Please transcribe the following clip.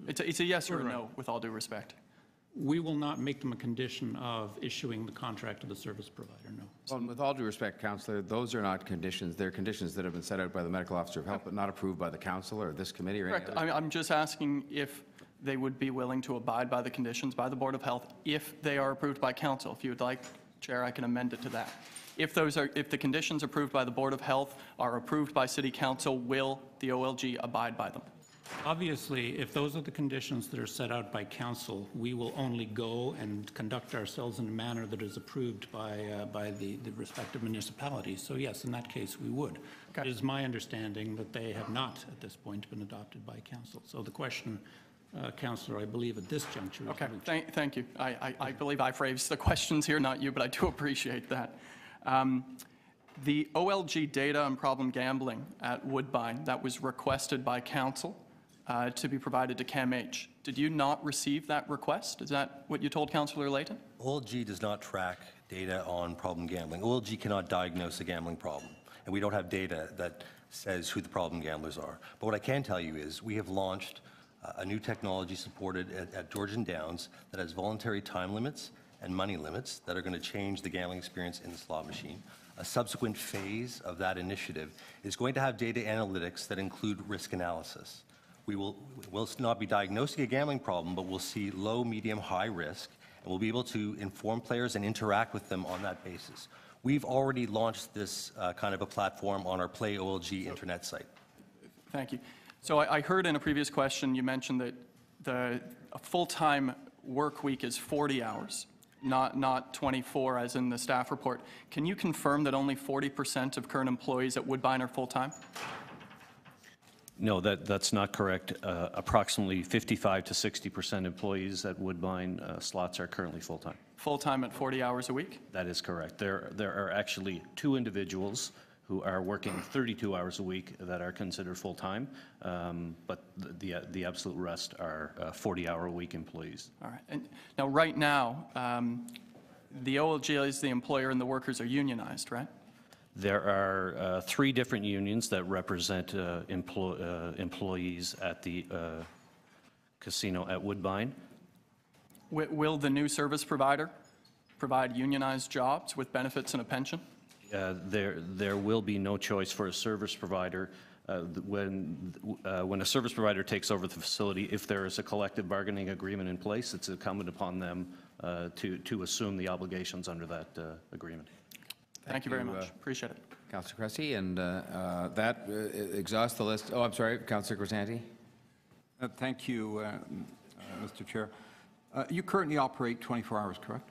It's a yes or a no, with all due respect. We will not make them a condition of issuing the contract to the service provider, no. Well, with all due respect, Councillor, those are not conditions. They're conditions that have been set out by the medical officer of health, but not approved by the council or this committee or any Correct. other. I'm just asking if they would be willing to abide by the conditions by the Board of Health if they are approved by council. If you would like, Chair, I can amend it to that. If the conditions approved by the Board of Health are approved by City Council, will the OLG abide by them? Obviously, if those are the conditions that are set out by council, we will only go and conduct ourselves in a manner that is approved by the respective municipalities. So yes, in that case, we would. Okay. It is my understanding that they have not, at this point, been adopted by council. So the question, Councillor, I believe at this juncture is Okay, moot. thank you. I believe I phrased the questions here, not you, but I do appreciate that. The OLG data on problem gambling at Woodbine that was requested by council to be provided to CAMH. Did you not receive that request? Is that what you told Councillor Layton? OLG does not track data on problem gambling. OLG cannot diagnose a gambling problem, and we don't have data that says who the problem gamblers are. But what I can tell you is we have launched a new technology supported at Georgian Downs that has voluntary time limits and money limits that are going to change the gambling experience in the slot machine. A subsequent phase of that initiative is going to have data analytics that include risk analysis. We'll not be diagnosing a gambling problem, but we'll see low, medium, high risk, and we'll be able to inform players and interact with them on that basis. We've already launched this kind of a platform on our Play OLG internet site. Thank you. So I heard in a previous question you mentioned that a full-time work week is 40 hours, not 24 as in the staff report. Can you confirm that only 40% of current employees at Woodbine are full-time? No, that's not correct. Approximately 55 to 60% employees at Woodbine slots are currently full-time. Full-time at 40 hours a week? That is correct. There are actually 2 individuals who are working 32 hours a week that are considered full-time, but the absolute rest are 40-hour-a-week employees. All right. And now, right now, the OLG is the employer and the workers are unionized, right? There are 3 different unions that represent employees at the casino at Woodbine. Will the new service provider provide unionized jobs with benefits and a pension? There will be no choice for a service provider. When a service provider takes over the facility, if there is a collective bargaining agreement in place, it's incumbent upon them to assume the obligations under that agreement. Thank you very much. Appreciate it. Councillor Cressy, and that exhausts the list. Oh, I'm sorry, Councillor Grisanti. Thank you, Mr. Chair. You currently operate 24 hours, correct?